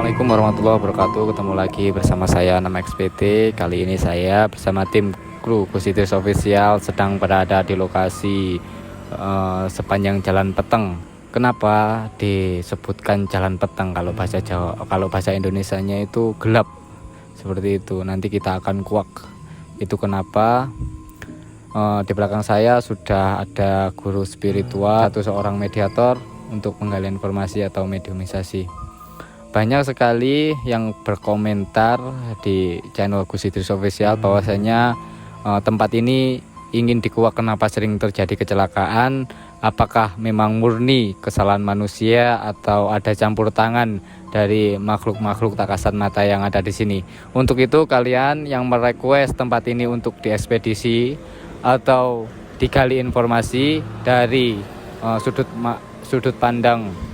Assalamualaikum warahmatullahi wabarakatuh. Ketemu lagi bersama saya Nama XPT. Kali ini saya bersama tim kru Kusitis Official sedang berada di lokasi sepanjang Jalan Peteng. Kenapa disebutkan Jalan Peteng? Kalau bahasa Jawa, kalau bahasa Indonesianya itu gelap. Seperti itu. Nanti kita akan kuak. Itu kenapa? Di belakang saya sudah ada guru spiritual, seorang mediator untuk menggali informasi atau mediumisasi. Banyak sekali yang berkomentar di channel Kusitis Official bahwasanya tempat ini ingin dikuak kenapa sering terjadi kecelakaan. Apakah memang murni kesalahan manusia atau ada campur tangan dari makhluk-makhluk tak kasat mata yang ada di sini? Untuk itu kalian yang merequest tempat ini untuk diekspedisi atau digali informasi dari sudut pandang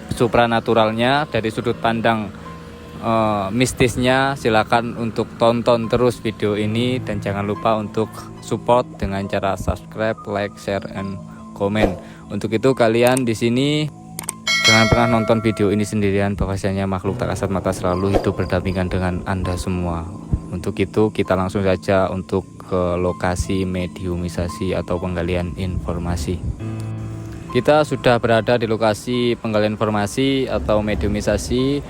supranaturalnya, dari sudut pandang mistisnya, silakan untuk tonton terus video ini dan jangan lupa untuk support dengan cara subscribe, like, share, and comment. Untuk itu kalian di sini jangan pernah nonton video ini sendirian, bahwasanya makhluk tak kasat mata selalu hidup berdampingan dengan Anda semua. Untuk itu kita langsung saja untuk ke lokasi mediumisasi atau penggalian informasi. Kita sudah berada di lokasi penggalian informasi atau mediumisasi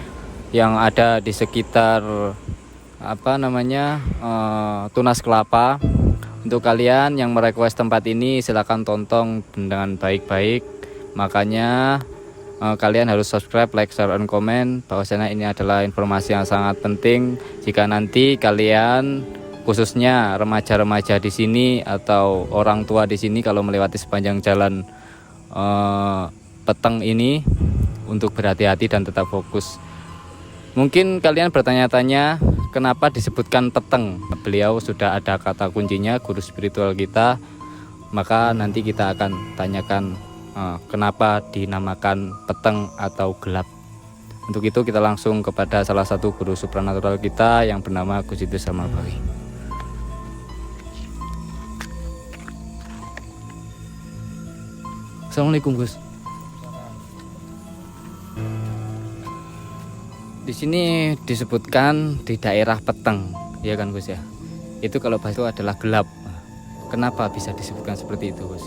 yang ada di sekitar Tunas Kelapa. Untuk kalian yang merequest tempat ini silahkan tonton dengan baik-baik. Makanya kalian harus subscribe, like, share, and comment. Bahwasanya ini adalah informasi yang sangat penting jika nanti kalian, khususnya remaja-remaja di sini atau orang tua di sini, kalau melewati sepanjang jalan Peteng ini, untuk berhati-hati dan tetap fokus. Mungkin kalian bertanya-tanya kenapa disebutkan Peteng. Beliau sudah ada kata kuncinya, guru spiritual kita. Maka nanti kita akan tanyakan kenapa dinamakan Peteng atau gelap. Untuk itu kita langsung kepada salah satu guru supranatural kita yang bernama Kusitis Samalbari. Assalamualaikum Gus. Di sini disebutkan di daerah Peteng, ya kan Gus ya? Itu kalau bahasa itu adalah gelap. Kenapa bisa disebutkan seperti itu Gus?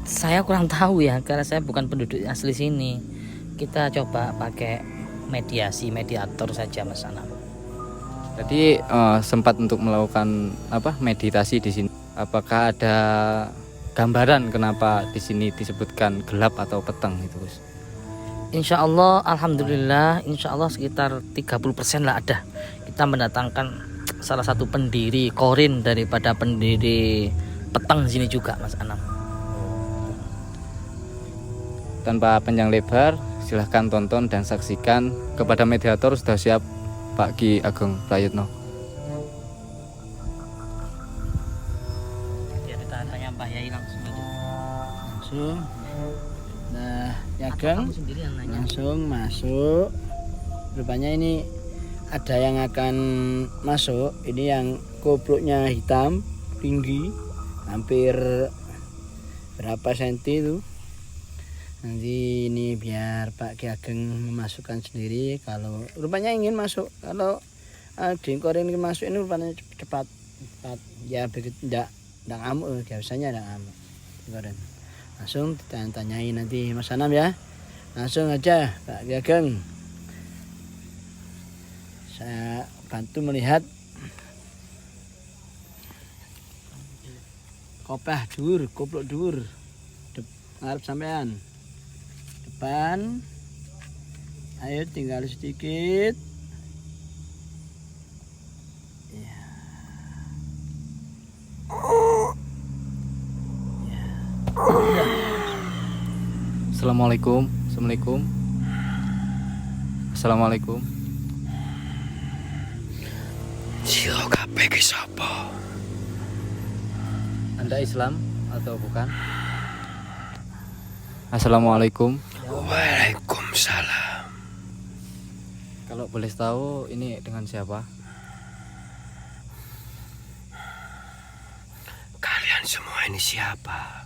Saya kurang tahu ya, karena saya bukan penduduk asli sini. Kita coba pakai mediator saja Mas Anam. Jadi sempat untuk melakukan meditasi di sini. Apakah ada gambaran kenapa di sini disebutkan gelap atau peteng itu Gus? Insya Allah, alhamdulillah, insya Allah sekitar 30% lah ada. Kita mendatangkan salah satu pendiri korin daripada pendiri Peteng sini juga Mas Anam. Tanpa panjang lebar, silahkan tonton dan saksikan. Kepada mediator sudah siap Pak Ki Ageng Prayitno. Mbah Yai langsung aja. Langsung. Nah, Ageng langsung masuk. Rupanya ini ada yang akan masuk. Ini yang koploknya hitam, tinggi, hampir berapa senti itu. Nanti ini biar Pak Ki Ageng memasukkan sendiri. Kalau rupanya ingin masuk, kalau dingkorin masuk ini rupanya cepat. Ya begitu enggak ngamuk, biasanya enggak ngamuk. Langsung ditanya-tanyai nanti Mas Anam ya. Langsung aja Pak Ki Ageng. Saya bantu melihat koplok dhuwur. Ngarep sampean. Depan. Ayo tinggal sedikit. Assalamualaikum. Assalamualaikum. Sira kabeh ki sapa? Anda Islam atau bukan? Assalamualaikum. Waalaikumsalam. Kalau boleh tahu ini dengan siapa? Kalian semua ini siapa?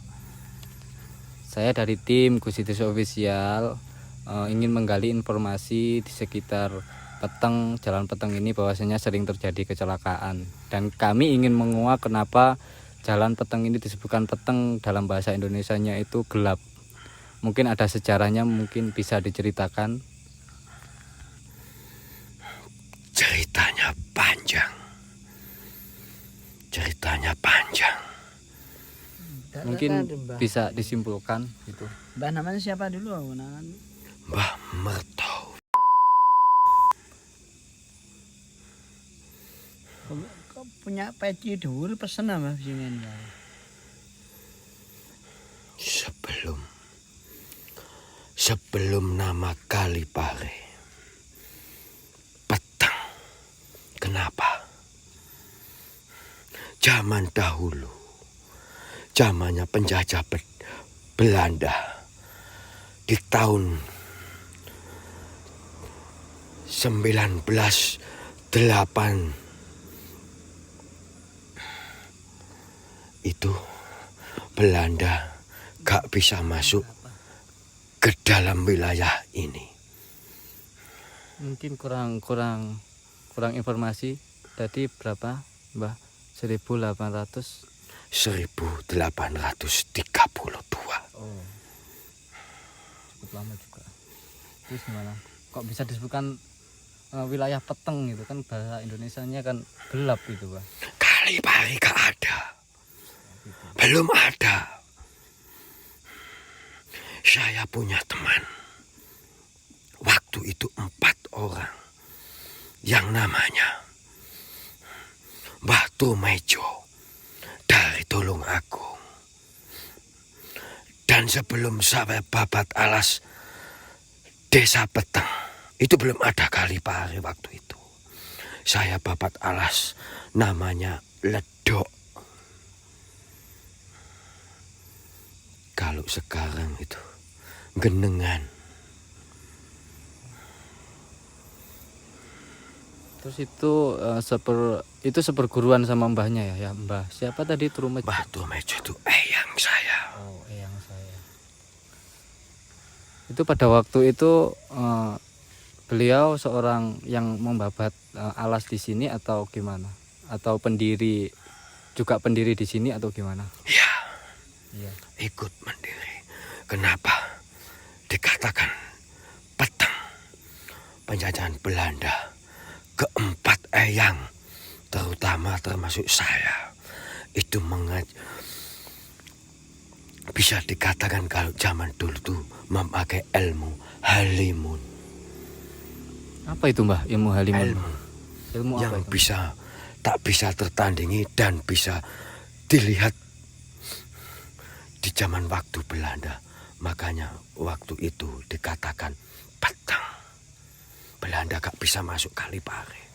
Saya dari tim Kusitis Official ingin menggali informasi di sekitar Peteng, Jalan Peteng ini bahwasanya sering terjadi kecelakaan, dan kami ingin menguak kenapa Jalan Peteng ini disebutkan Peteng, dalam bahasa Indonesianya itu gelap. Mungkin ada sejarahnya, mungkin bisa diceritakan. Ceritanya panjang. Mungkin bisa disimpulkan gitu. Mbah namanya siapa dulu? Mbah Merto. Kok punya peci dhuwur pesen apa singen ya? Sebelum nama Kalipare, Peteng. Kenapa? Zaman dahulu, zamannya penjajah Belanda, di tahun 1908 itu Belanda gak bisa masuk ke dalam wilayah ini. Mungkin kurang informasi. Tadi berapa, Mbah? 1800. 1832. Oh, cukup lama juga. Terus gimana? Kok bisa disebutkan wilayah Peteng gitu kan, bahasa Indonesianya kan gelap gitu, Pak. Kalipare gak ada. Belum ada. Saya punya teman. Waktu itu 4 orang. Yang namanya Mbah Tumejo dari Tulungagung. Dan sebelum sampai babat alas Desa Peteng, itu belum ada Kalipare waktu itu. Saya babat alas namanya Ledok. Kalau sekarang itu Genengan. Terus itu seperguruan sama mbahnya ya, Mbah. Siapa tadi Tumejo? Mbah Tumejo itu eyang saya. Oh, eyang saya. Itu pada waktu itu beliau seorang yang membabat alas di sini atau gimana? Atau pendiri di sini atau gimana? Ya, Iya. ikut mendiri. Kenapa dikatakan Peteng? Penjajahan Belanda keempat eyang, terutama termasuk saya, itu bisa dikatakan kalau zaman dulu tuh memakai ilmu halimun. Apa itu, Mbah? Ilmu halimun. Ilmu Yang apa itu? tak bisa tertandingi dan bisa dilihat di zaman waktu Belanda. Makanya waktu itu dikatakan Peteng. Belanda gak bisa masuk Kalipare.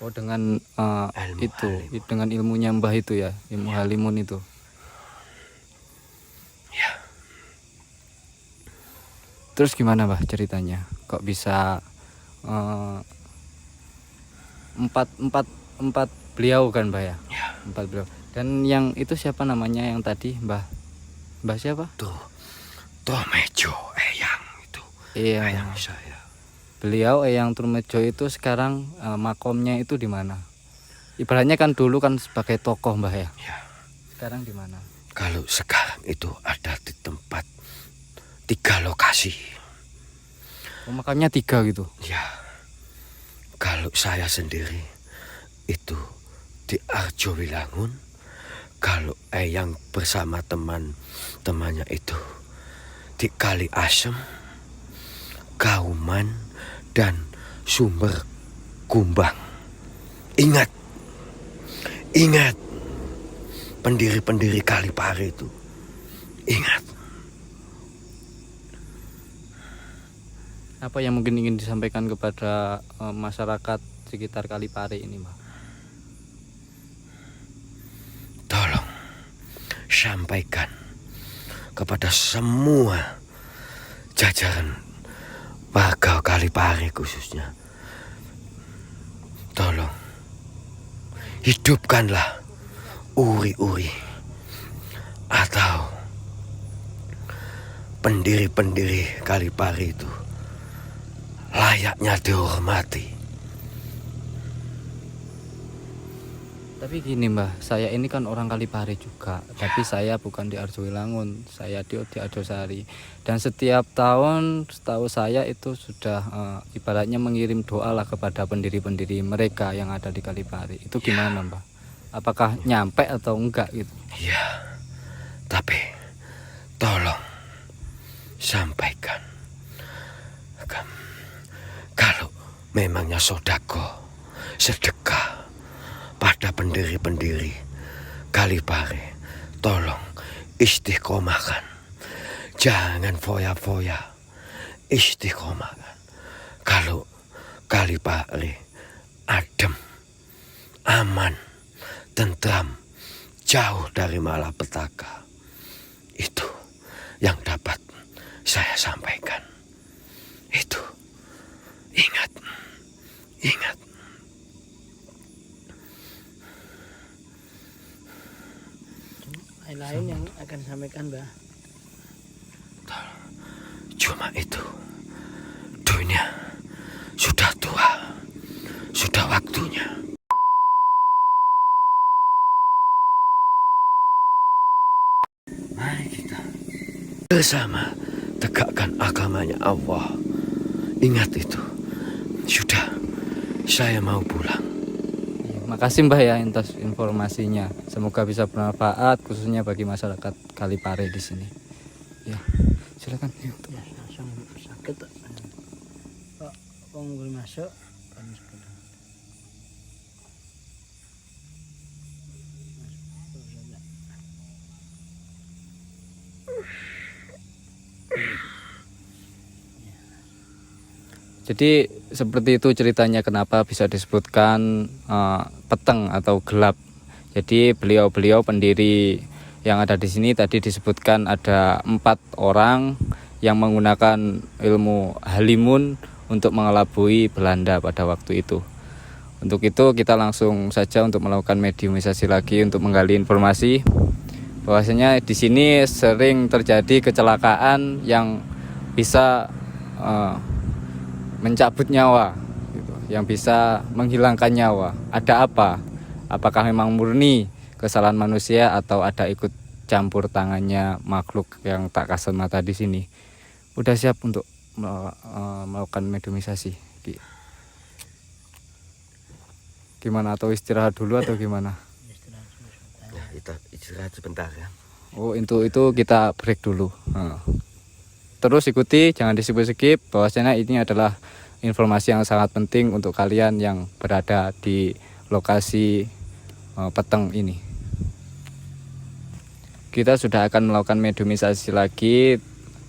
Oh, dengan Ilmu itu, halimun. dengan ilmunya Mbah itu ya, ilmu halimun itu. Ya, Terus gimana, Mbah, ceritanya? Kok bisa empat beliau kan, Mbah ya? ya. 4 beliau. Dan yang itu siapa namanya yang tadi, Mbah? Mbah siapa? Tumejo eyang itu. Iya. Eyang saya. Beliau Eyang Tumejo itu sekarang makomnya itu di mana? Ibaratnya kan dulu kan sebagai tokoh, Mbah ya. Ya. Sekarang di mana? Kalau sekarang itu ada di tempat 3 lokasi. Oh, makamnya 3 gitu. Ya. Kalau saya sendiri itu di Arjowilangun. Kalau Eyang bersama teman-temannya itu di Kali Asem, Kauman, dan Sumber Kumbang. Ingat pendiri-pendiri Kalipare itu. Ingat. Apa yang mungkin ingin disampaikan kepada masyarakat sekitar Kalipare ini, Mbah? Tolong sampaikan kepada semua jajaran warga Kalipare khususnya. Tolong hidupkanlah uri-uri atau pendiri-pendiri Kalipare itu layaknya dihormati. Tapi gini Mbah, saya ini kan orang Kalipare juga, tapi saya bukan di Arjowilangun, saya di Arjosari. Dan setiap tahun, setahu saya itu sudah ibaratnya mengirim doa lah kepada pendiri-pendiri mereka yang ada di Kalipare. Itu gimana Mbah? Apakah nyampe atau enggak gitu? Ya, tapi tolong sampaikan. Kalau memangnya sodako, sedekah pada pendiri-pendiri Kalipare, tolong istiqomahkan. Jangan foya-foya, istiqomahkan. Kalau Kalipare adem, aman, tentram, jauh dari malapetaka, itu yang dapat saya sampaikan. Itu, ingat. Lain yang akan disampaikan, Mbah. Cuma itu, dunia sudah tua, sudah waktunya. Mari kita bersama tegakkan agamanya Allah. Ingat itu. Sudah, saya mau pulang. Makasih Mbah ya atas informasinya. Semoga bisa bermanfaat khususnya bagi masyarakat Kalipare di sini. Ya, silakan. Ya, langsung sakit. Pak, wong boleh masuk. Jadi seperti itu ceritanya kenapa bisa disebutkan peteng atau gelap. Jadi beliau-beliau pendiri yang ada di sini tadi disebutkan ada 4 orang yang menggunakan ilmu halimun untuk mengelabui Belanda pada waktu itu. Untuk itu kita langsung saja untuk melakukan mediumisasi lagi untuk menggali informasi bahwasanya di sini sering terjadi kecelakaan yang bisa mencabut nyawa gitu, yang bisa menghilangkan nyawa. Ada apa? Apakah memang murni kesalahan manusia atau ada ikut campur tangannya makhluk yang tak kasat mata di sini? Udah siap untuk melakukan mediumisasi? Gimana, atau istirahat dulu atau gimana? Ya, kita istirahat sebentar ya. Oh, itu kita break dulu. Terus ikuti, jangan di-skip, bahwasanya ini adalah informasi yang sangat penting untuk kalian yang berada di lokasi peteng ini. Kita sudah akan melakukan mediumisasi lagi.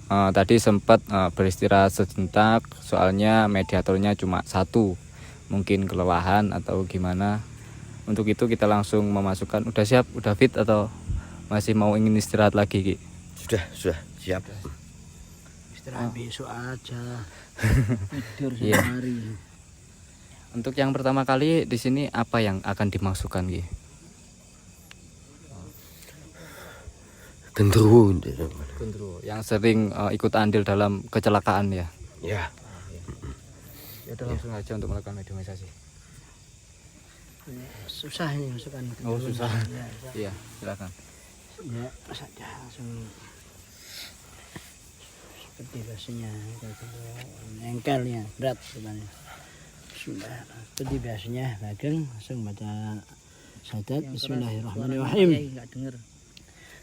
Tadi sempat beristirahat sejenak, soalnya mediatornya cuma 1, mungkin kelelahan atau gimana. Untuk itu kita langsung memasukkan. Udah siap, udah fit atau masih mau ingin istirahat lagi, Ki? Sudah, siap. Istirahat besok aja. Tidur Iya. sehari. Untuk yang pertama kali di sini apa yang akan dimasukkan, Ki? Gendruwo. Gendruwo yang sering ikut andil dalam kecelakaan ya. Ya. Ya udah langsung aja untuk melakukan mediumisasi. Susah ini masukkan. Oh, susah. Ya, Iya, silakan. ya saja langsung seperti biasanya. Engkelnya berat sebenarnya. Sudah seperti biasanya, Bageng langsung baca syahadat. Bismillahirrahmanirrahim. Enggak dengar.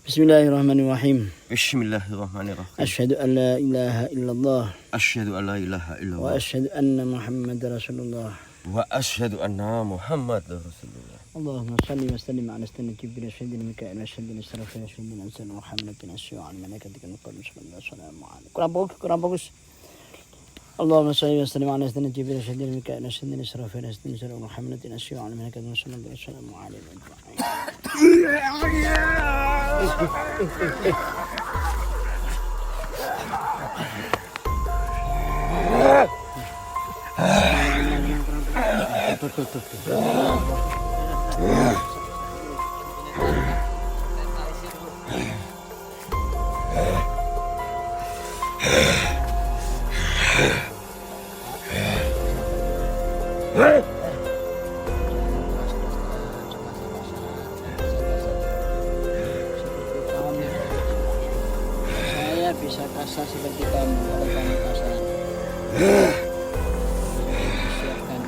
Bismillahirrahmanirrahim. Bismillahirrahmanirrahim. Asyhadu an la ilaha illallah Asyhadu an la ilaha wa illallah asyhadu anna Muhammadar Rasulullah. wa asyhadu anna Muhammadar Rasulullah. اللهم صل وسلم على سيدنا جبريل سيدنا ميكائيل سيدنا إسرافيل سيدنا أنزل محمد نسيع عن ملائكتك نقول صلى الله عليه وسلم kurang bagus. اللهم صل وسلم على سيدنا جبريل سيدنا ميكائيل سيدنا إسرافيل سيدنا أنزل محمد نسيع عن ملائكتك صلى الله عليه وسلم bisa kasar seperti kamu kalau kamu kasar. Siapkan.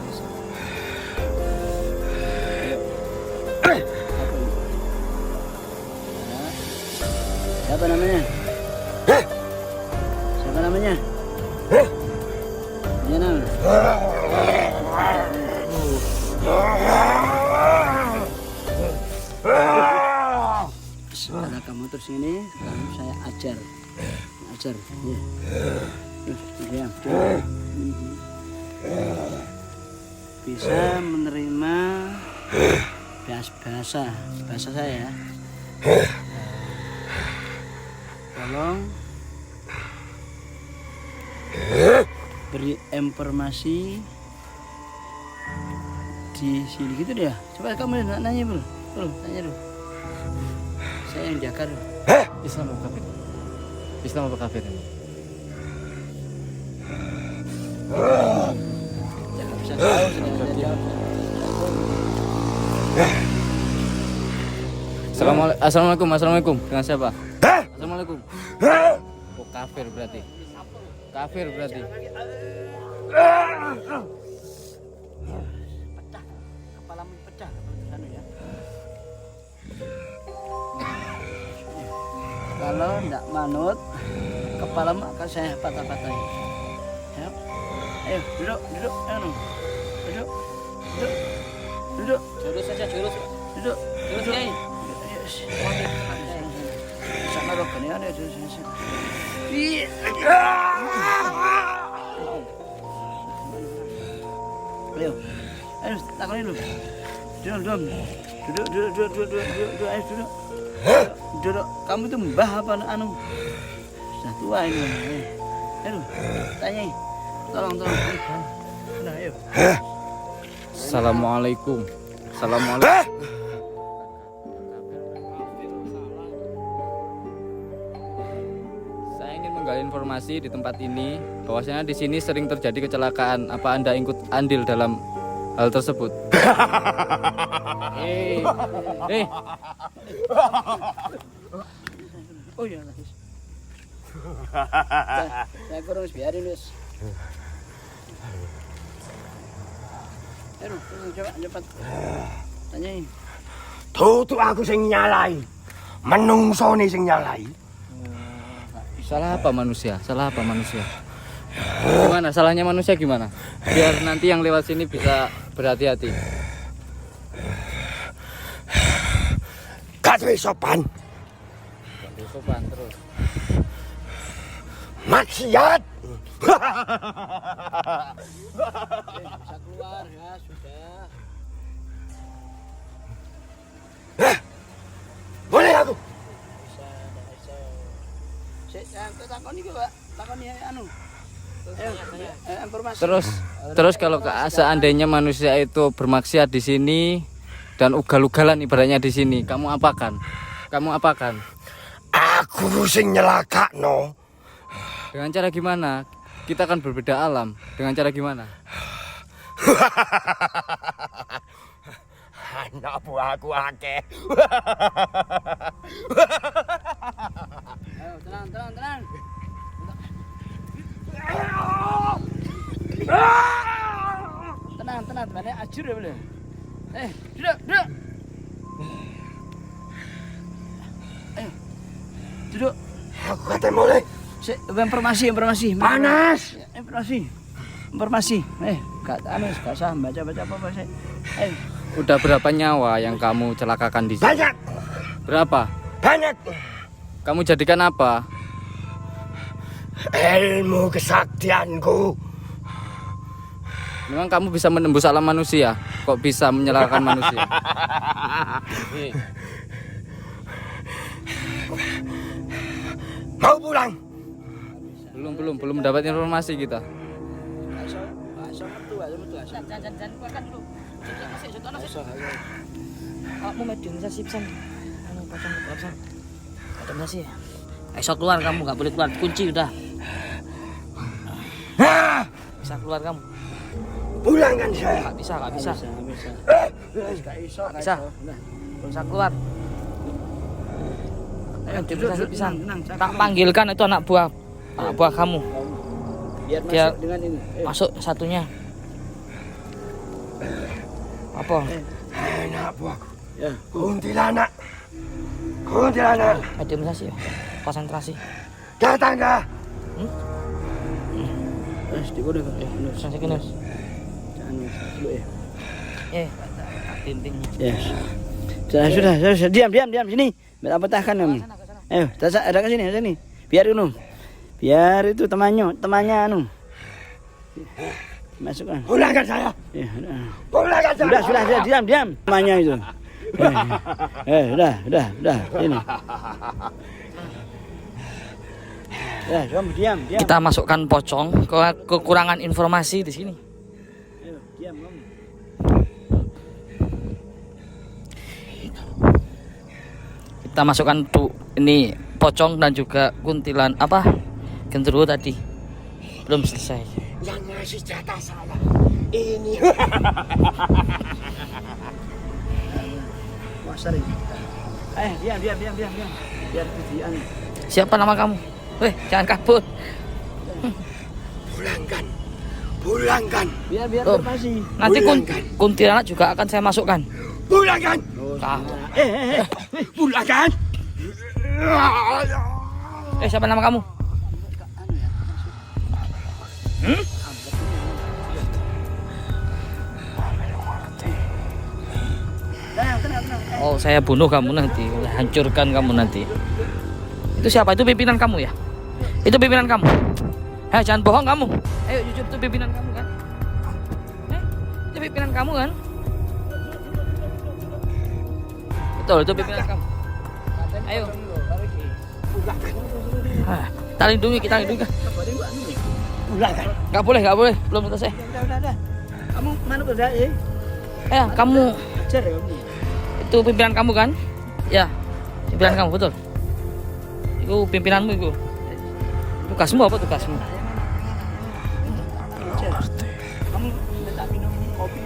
Ayo. Aku. Nah. Siapa namanya? Siapa namanya? Dia nama. Sekarang kamu terus ini, sekarang saya ajar. Ya. Terus diam. Bisa menerima bahasa saya. Tolong beri informasi di sini gitu dia. Coba kamu nanya bro, tanya dulu. Saya yang jaga dulu. Islam apa kafir? Islam apa kafir ini? Jangan bisa tahu sudah jawab. Assalamualaikum. Dengan siapa? Assalamualaikum. Oh, kafir berarti. Kepalamu pecah sana ya. Kalau tidak manut, kepalamu akan saya patah-patahin. Ya. Ayo duduk. Duduk. Jurus saja, jurus. Duduk. Kiai. Sama rokok ada jurus. Ayo, takoni dulu. Duduk, ayo duduk. Duduk. Kamu itu mbah apa anu? Sudah tua ini. Ayo, tanya. Tolong. Nah, ayo. Assalamualaikum. Saya ingin menggali informasi di tempat ini bahwasanya di sini sering terjadi kecelakaan. Apa Anda ikut andil dalam hal tersebut? Oh iya, saya kurang biarin wis. Ayo, coba cepat. Tanyain. Tutu aku sing nyalai. Menungsone sing nyalai. Salah apa manusia? Gimana? Salahnya manusia gimana? Biar nanti yang lewat sini bisa berhati-hati. Gak duwe sopan. Sopan terus. Maksiat. Bisa keluar ya, sudah. Boleh aku? Bisa. Takoni iki, Pak. Takoni anu. Informasi. Terus kalau seandainya manusia itu bermaksiat di sini dan ugal-ugalan ibaratnya di sini, kamu apakan? Aku sing nyelakakno. Dengan cara gimana? Kita kan berbeda alam. Dengan cara gimana? Anak buahku akeh. Ayo, tenang. Tenang, banyak ajur ya boleh. Duduk. Duduk. Aku kata mulai. Informasi. Panas. Informasi. Gak usah baca apa sih. Udah berapa nyawa yang kamu celakakan di sini? Banyak. Berapa? Banyak. Kamu jadikan apa? Ilmu kesaktianku. Memang kamu bisa menembus alam manusia? Kok bisa menyelakakan manusia? Mau pulang? Belum dapat informasi kita. Jangan keluarkan dulu. Kamu mediasi pesan. Mediasi. Ayo keluar kamu, nggak boleh keluar. Kunci udah. Bisa keluar kamu. Pulangkan saya. Nggak bisa. Gak bisa. Bisa keluar. Demonstrasi pisan. Tak panggilkan itu anak buah kamu. Biar Dia masuk dengan ini. masuk satunya. Apa? Anak buahku. Ya. Kuntilanak. Kuntilanak. Demonstrasi ya. Konsentrasi. Datang dah. Di kode kan. Konsentrasi kinus. Jangan dulu ya. Tintingnya. Yes. Sudah. Diam sini. Biar apa tahan kamu. Ayo, ada ke sini. Biar anu. Biar itu temannya anu. Masukkan. Pulangkan saya. Ya, Pulangkan saya. sudah, diam. Temannya itu. Sudah. Sini. Ya, kamu diam. Kita masukkan pocong, kekurangan informasi di sini. Ayo, diam kamu. Kita masukkan ini pocong dan juga kuntilan genderuwo tadi. Belum selesai. Yang ngasih jatah saya ini. Wasar ini. Diam. Biar tujuan. Siapa nama kamu? Jangan kabur. Pulangkan. Biar Oh, terpasi. Nanti kuntilanak juga akan saya masukkan. Pulangkan. Pulangkan. Siapa nama kamu? Tenang. Oh, saya bunuh kamu nanti, hancurkan kamu nanti. Itu siapa? Itu pimpinan kamu ya? Itu pimpinan kamu. Jangan bohong kamu. Ayo jujur, itu pimpinan kamu kan? Itu pimpinan kamu kan? Betul, itu pimpinan kamu. Ayo. Kita lindungi. Pulangkan. Nggak boleh, belum selesai. Udah. Kamu mana kerja ya? Kamu Ajar ya kamu. itu pimpinan kamu kan? Ya, pimpinan kamu betul. Itu pimpinanmu itu. Tugasmu apa tugasmu? Kamu minta minum kopi?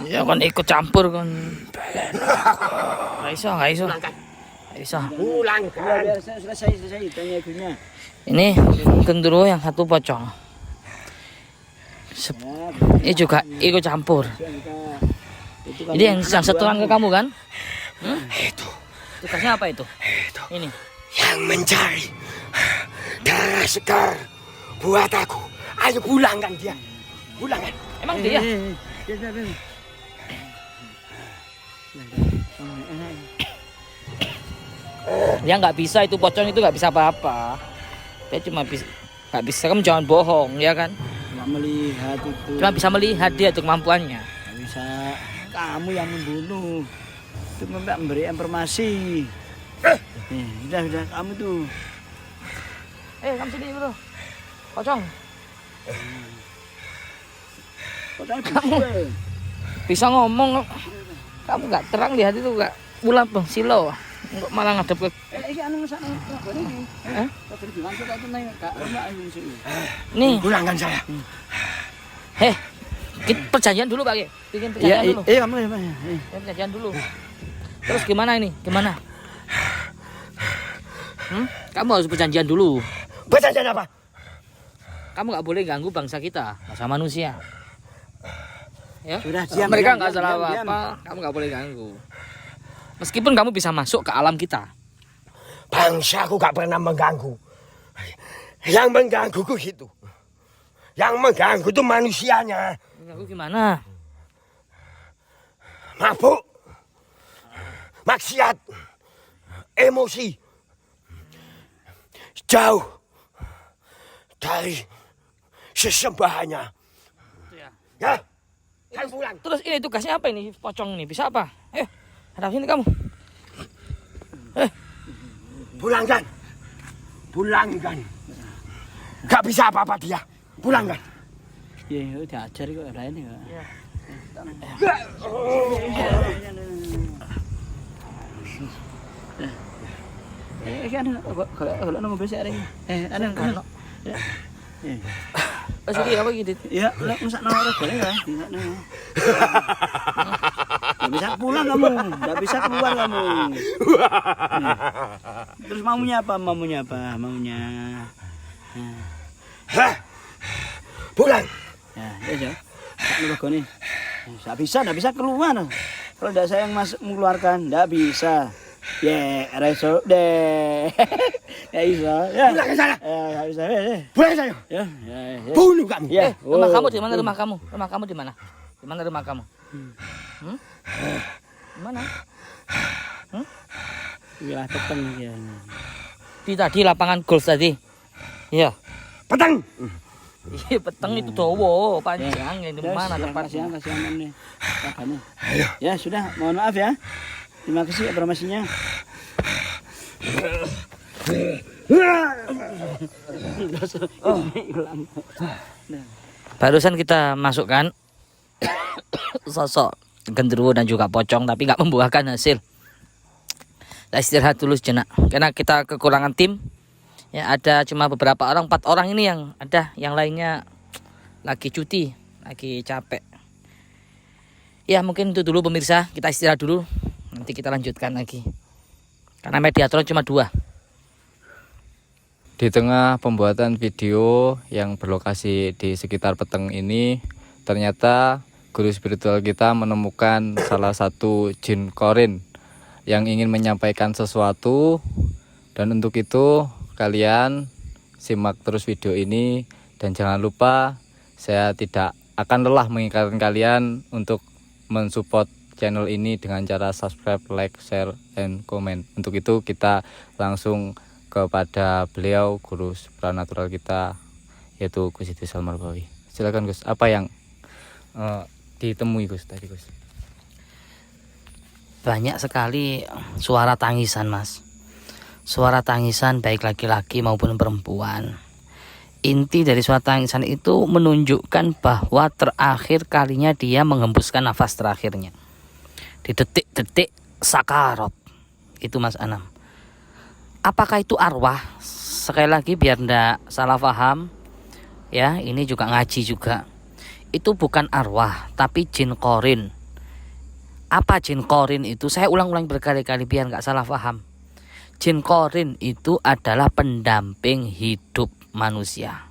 Ya kan ikut campur kan. Nggak iso. Pulangkan. Biar selesai tanya ibunya. Ini genderuwo yang satu pocong. Ini juga ikut campur. Ini yang setelan ke kamu kan? Itu. Tugasnya apa itu? Ini. Yang mencari darah segar buat aku. Ayo pulangkan dia. Pulangkan. Emang dia? Dia nggak bisa, itu pocong itu nggak bisa apa-apa. Dia cuma nggak bisa. Kamu jangan bohong ya kan? Nggak melihat itu. Cuma bisa melihat dia itu kemampuannya. Nggak bisa. Kamu yang membunuh. Itu memberi informasi. Udah kamu tuh. Kamu sini bro. Pocong. Kamu Bisa ngomong. Kamu nggak terang lihat itu nggak ulang bang silo. Nggak malah ngadep ke. Nih. Pulangkan saya. Kita perjanjian dulu Pak. Bikin perjanjian dulu. Kamu Perjanjian dulu. Terus gimana ini? Gimana? Kamu harus perjanjian dulu. Perjanjian apa? Kamu nggak boleh ganggu bangsa kita, bangsa manusia. Ya? Sudah, diam, Mereka diam, nggak salah diam. apa, kamu nggak boleh ganggu. Meskipun kamu bisa masuk ke alam kita. Bangsaku gak pernah mengganggu. Yang menggangguku itu. Yang mengganggu itu manusianya. Ganggu gimana? Mabuk. Maksiat. Emosi. Jauh dari sesembahannya. Ya. Kan pulang. Terus ini tugasnya apa ini pocong ini? Bisa apa? Hadap sini kamu. Pulangkan. Pulangkan. Gak bisa apa-apa dia. Pulangkan. Iya, diajar kok ada ini kok. Kan kalau nunggu besok hari. Ada kan. Sini apa gitu? Ya, lah masak nang ora boleh lah. bisa pulang kamu, nggak bisa keluar kamu. Terus maunya apa? Maunya. Hah? Pulang. Ya. Nih. Nggak bisa keluar. Kalau tidak saya yang mengeluarkan, nggak bisa. Ya, reso deh. Ya bisa. Ya. Pulang ke sana. Ya bisa. Pulang ke sana. Ya. Bunuh kamu. Ya. Rumah kamu di mana? Rumah kamu di mana? Di mana rumah kamu? Di mana? Wilayah Peteng ya. Di tadi lapangan golf tadi. Iya. Petang. Iya, peteng itu dowo, panjang. Di mana tempatnya? Kasihan nih. Makanya. Ayo. Ya sudah, mohon maaf ya. Terima kasih informasinya. Barusan kita masukkan sosok genderuwo dan juga pocong, tapi nggak membuahkan hasil. Kita istirahat dulu sejenak karena kita kekurangan tim. Ya, ada cuma beberapa orang, 4 orang ini yang ada, yang lainnya lagi cuti, lagi capek. Ya mungkin itu dulu pemirsa, kita istirahat dulu, nanti kita lanjutkan lagi. Karena mediatron cuma 2. Di tengah pembuatan video yang berlokasi di sekitar Peteng ini, ternyata guru spiritual kita menemukan salah satu jin korin yang ingin menyampaikan sesuatu. Dan untuk itu kalian simak terus video ini, dan jangan lupa saya tidak akan lelah mengingatkan kalian untuk mensupport channel ini dengan cara subscribe, like, share, and comment. Untuk itu kita langsung kepada beliau, guru supranatural kita, yaitu Gus Idris Almarbawi. Silakan Gus, apa yang ditemui Gus tadi Gus? Banyak sekali suara tangisan, Mas. Suara tangisan baik laki-laki maupun perempuan. Inti dari suara tangisan itu menunjukkan bahwa terakhir kalinya dia menghembuskan nafas terakhirnya. Di detik-detik sakarat. Itu Mas Anam. Apakah itu arwah? Sekali lagi biar ndak salah paham. Ya, ini juga ngaji juga. Itu bukan arwah, tapi jin korin. Apa jin korin itu? Saya ulang-ulang berkali-kali biar nggak salah paham. Jin korin itu adalah pendamping hidup manusia.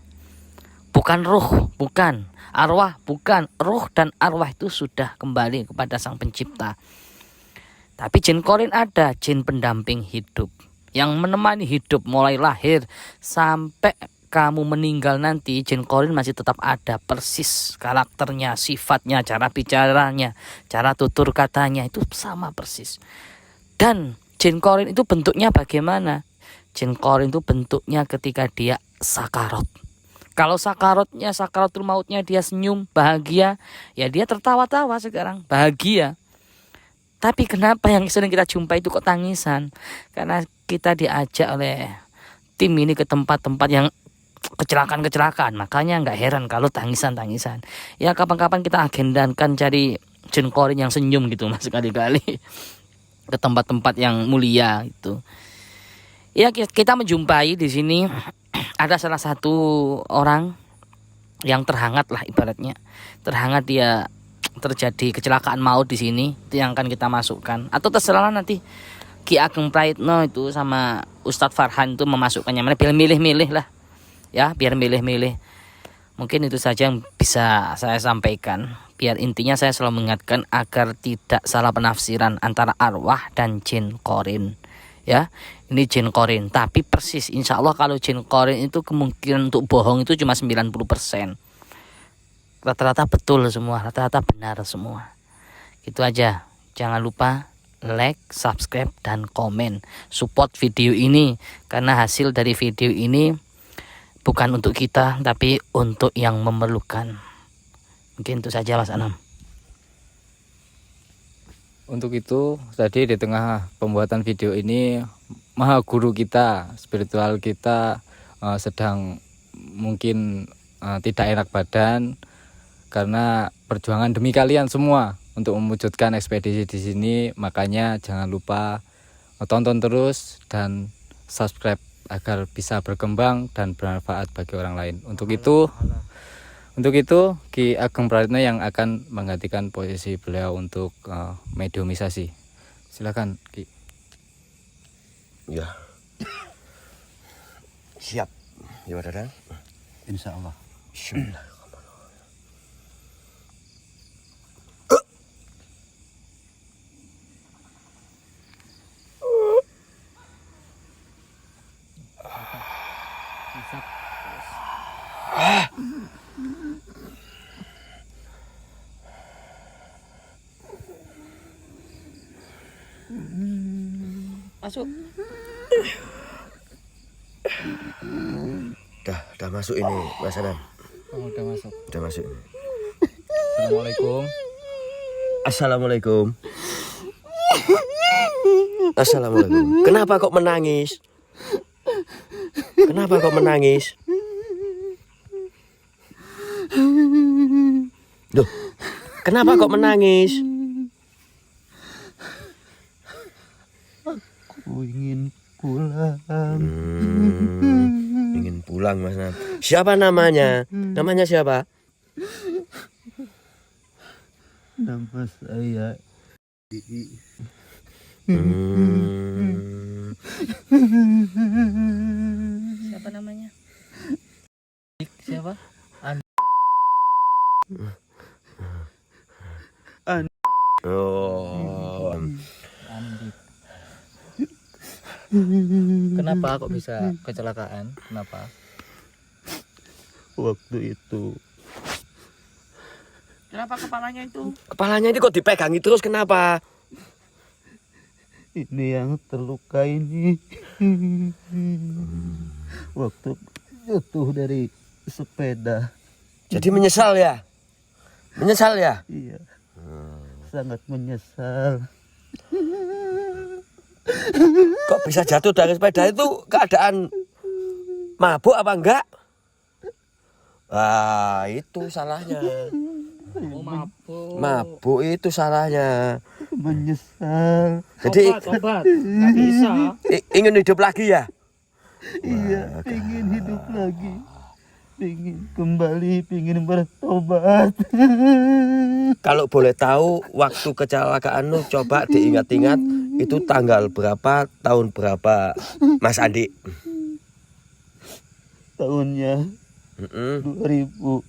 Bukan ruh, bukan. Arwah, bukan. Ruh dan arwah itu sudah kembali kepada Sang Pencipta. Tapi jin korin ada, jin pendamping hidup. Yang menemani hidup mulai lahir sampai kamu meninggal nanti, jin korin masih tetap ada, persis karakternya, sifatnya, cara bicaranya, cara tutur katanya itu sama persis. Dan jin korin itu bentuknya bagaimana? Jin korin itu bentuknya ketika dia sakarat. Kalau sakaratnya, sakaratul mautnya dia senyum, bahagia, ya dia tertawa-tawa sekarang, bahagia. Tapi kenapa yang sering kita jumpa itu kok tangisan? Karena kita diajak oleh tim ini ke tempat-tempat yang kecelakaan-kecelakaan. Makanya nggak heran kalau tangisan-tangisan. Ya kapan-kapan kita agendakan cari jin korin yang senyum gitu Mas, sekali-kali ke tempat-tempat yang mulia itu. Ya kita menjumpai di sini ada salah satu orang yang terhangat lah ibaratnya. Terhangat, dia terjadi kecelakaan maut di sini. Itu yang akan kita masukkan. Atau terserah nanti Ki Ageng Praitno itu sama Ustadz Farhan itu memasukkannya mana, biar milih-milih lah. Ya, biar milih-milih. Mungkin itu saja yang bisa saya sampaikan. Biar intinya saya selalu mengingatkan agar tidak salah penafsiran antara arwah dan jin korin. Ya, ini jin korin. Tapi persis, insya Allah kalau jin korin itu kemungkinan untuk bohong itu cuma 90%. Rata-rata betul semua, rata-rata benar semua. Gitu aja. Jangan lupa like, subscribe, dan komen. Support video ini, karena hasil dari video ini bukan untuk kita, tapi untuk yang memerlukan. Mungkin itu saja Mas Anam. Untuk itu tadi di tengah pembuatan video ini, Maha Guru kita, spiritual kita sedang mungkin tidak enak badan karena perjuangan demi kalian semua untuk mewujudkan ekspedisi di sini. Makanya jangan lupa tonton terus dan subscribe agar bisa berkembang dan bermanfaat bagi orang lain. Untuk itu Untuk itu Ki Ageng Pratno yang akan menggantikan posisi beliau untuk mediumisasi. Silakan Ki. Ya. Siap. Gimana Dadang? Insya Allah. Bismillah. Masuk. Dah masuk ini Mas Anam. Oh, udah masuk. Udah masuk. Assalamualaikum. Assalamualaikum. Assalamualaikum. Kenapa kok menangis? Kenapa kok menangis? Loh, kenapa kok menangis? Aku ingin pulang. Ingin pulang Mas Nam. Siapa namanya? Namanya siapa? Nama saya Siapa namanya? Siapa? Oh. Andit. Kenapa kok bisa kecelakaan? Kenapa? waktu itu. Kenapa kepalanya itu? Kepalanya ini kok dipegangi terus kenapa? Ini yang terluka ini. Waktu jatuh dari sepeda. Jadi menyesal ya? Menyesal ya? Iya. Sangat menyesal. Kok bisa jatuh dari sepeda itu keadaan mabuk apa enggak? Wah, itu salahnya. Oh, mabuk. Mabuk itu salahnya. Menyesal. Jadi Obat, nggak bisa. ingin hidup lagi ya? Iya, ingin hidup lagi. Ingin kembali, ingin bertobat. Kalau boleh tahu waktu kecelakaan lu coba diingat-ingat itu tanggal berapa, tahun berapa, Mas Andi? Tahunnya 2019.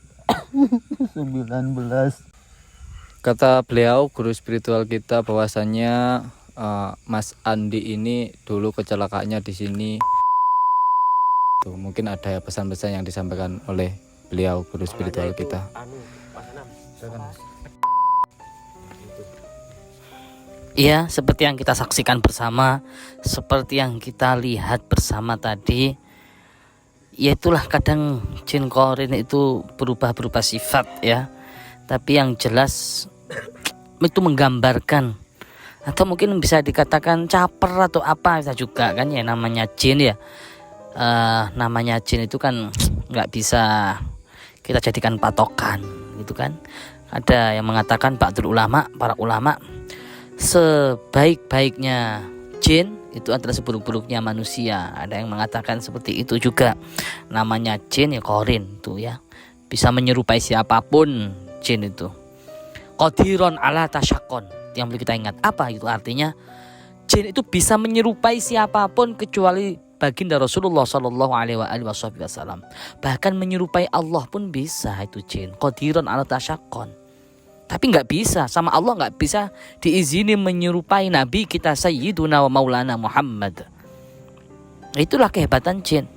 Kata beliau, guru spiritual kita, bahwasannya Mas Andi ini dulu kecelakaannya di sini. Tuh, mungkin ada pesan-pesan yang disampaikan oleh beliau, guru spiritual kita. Iya, seperti yang kita saksikan bersama, seperti yang kita lihat bersama tadi. Ya itulah, kadang jin korin itu berubah-berubah sifat ya. Tapi yang jelas itu menggambarkan, atau mungkin bisa dikatakan caper atau apa bisa juga kan ya, namanya jin ya. Namanya jin itu kan nggak bisa kita jadikan patokan gitu kan. Ada yang mengatakan para ulama sebaik-baiknya jin itu adalah seburuk-buruknya manusia. Ada yang mengatakan seperti itu juga. Namanya jin ya korin tuh ya, bisa menyerupai siapapun jin itu. Qadiron ala tasyakon, yang perlu kita ingat. Apa itu artinya? Jin itu bisa menyerupai siapapun kecuali baginda Rasulullah Shallallahu Alaihi Wasallam. Bahkan menyerupai Allah pun bisa itu jin. Qadiron ala tasyakon. Tapi nggak bisa, sama Allah nggak bisa diizini menyerupai Nabi kita Sayyiduna wa Maulana Muhammad. Itulah kehebatan jin.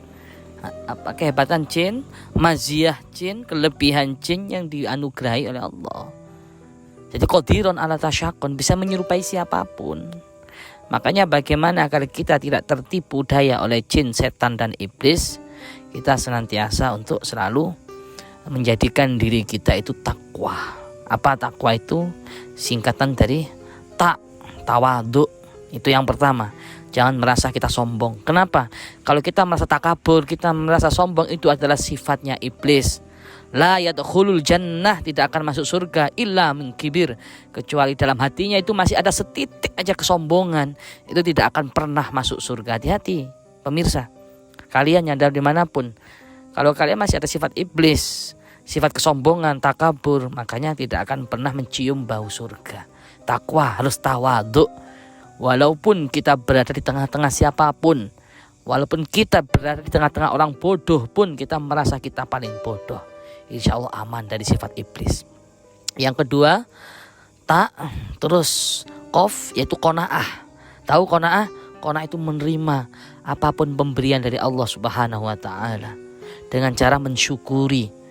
Apa kehebatan jin? Maziyah jin, kelebihan jin yang dianugerahi oleh Allah. Jadi qadiron ala tasyakun, bisa menyerupai siapapun. Makanya bagaimana agar kita tidak tertipu daya oleh jin, setan dan iblis? Kita senantiasa untuk selalu menjadikan diri kita itu takwa. Apa takwa itu? Singkatan dari tawadu. Itu yang pertama. Jangan merasa kita sombong. Kenapa? Kalau kita merasa takabur, kita merasa sombong, itu adalah sifatnya iblis. La yadkhulul jannah, tidak akan masuk surga illa min kibir, kecuali dalam hatinya itu masih ada setitik aja kesombongan, itu tidak akan pernah masuk surga. Hati-hati pemirsa, kalian yang ada dimanapun, kalau kalian masih ada sifat iblis, sifat kesombongan, takabur, makanya tidak akan pernah mencium bau surga. Takwa harus tawadhu. Walaupun kita berada di tengah-tengah siapapun, walaupun kita berada di tengah-tengah orang bodoh pun, kita merasa kita paling bodoh, insya Allah aman dari sifat iblis. Yang kedua, terus qaf, yaitu qanaah. Tahu qanaah? Qanaah itu menerima apapun pemberian dari Allah Subhanahu wa taala dengan cara mensyukuri.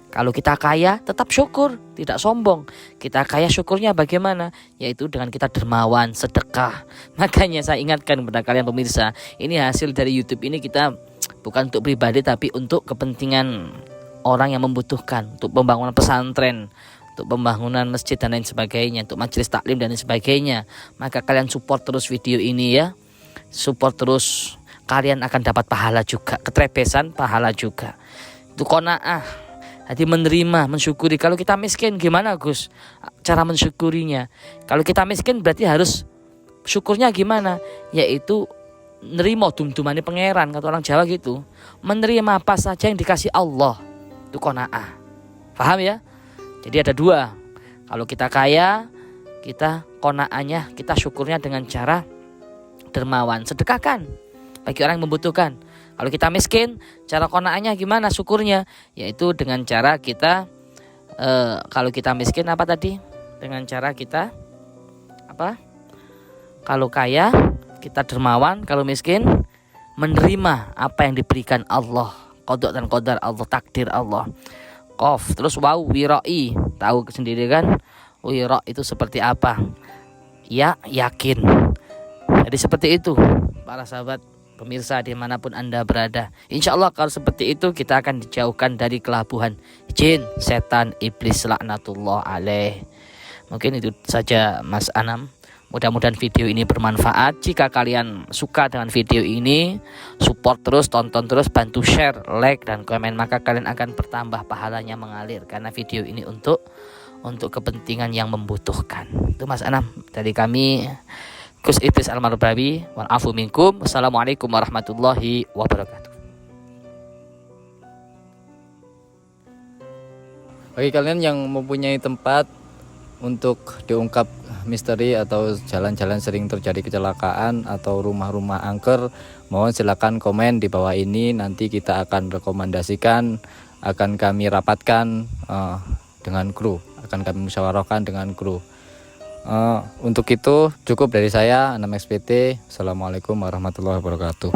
Kalau kita kaya, tetap syukur, tidak sombong. Kita kaya, syukurnya bagaimana? Yaitu dengan kita dermawan, sedekah. Makanya saya ingatkan kepada kalian pemirsa, ini hasil dari YouTube ini kita bukan untuk pribadi, tapi untuk kepentingan orang yang membutuhkan, untuk pembangunan pesantren, untuk pembangunan masjid dan lain sebagainya, untuk majelis taklim dan lain sebagainya. Maka kalian support terus video ini ya. Support terus, kalian akan dapat pahala juga, ketrebesan pahala juga. Itu qanaah. Jadi menerima, mensyukuri. Kalau kita miskin gimana Gus cara mensyukurinya? Kalau kita miskin berarti harus syukurnya gimana? Yaitu nerimo dum-dumane pangeran, kata orang Jawa gitu. Menerima apa saja yang dikasih Allah. Itu qanaah. Paham ya? Jadi ada dua. Kalau kita kaya, kita qanaahnya, kita syukurnya dengan cara dermawan, sedekahkan bagi orang yang membutuhkan. Kalau kita miskin, cara qanaahnya gimana syukurnya? Yaitu dengan cara kita kalau kita miskin apa tadi? Dengan cara kita apa? Kalau kaya, kita dermawan. Kalau miskin, menerima apa yang diberikan Allah, qada dan qadar Allah, takdir Allah. Qaf, terus waw, wirai. Tahu sendiri kan? Wira itu seperti apa? Ya, yakin. Jadi seperti itu para sahabat pemirsa dimanapun Anda berada. Insya Allah kalau seperti itu kita akan dijauhkan dari kelabuhan jin, setan, iblis laknatullah alaih. Mungkin itu saja Mas Anam. Mudah-mudahan video ini bermanfaat. Jika kalian suka dengan video ini, support terus, tonton terus, bantu share, like, dan komen. Maka kalian akan bertambah pahalanya mengalir. Karena video ini untuk kepentingan yang membutuhkan. Itu Mas Anam dari kami Gus Idris Al-Marbawi. Wa'afu minkum. Wassalamualaikum warahmatullahi wabarakatuh. Bagi kalian yang mempunyai tempat untuk diungkap misteri atau jalan-jalan sering terjadi kecelakaan atau rumah-rumah angker, mohon silakan komen di bawah ini. Nanti kita akan rekomendasikan, akan kami rapatkan dengan kru, akan kami musyawarahkan dengan kru. Untuk itu cukup dari saya, 6XPT. Assalamualaikum warahmatullahi wabarakatuh.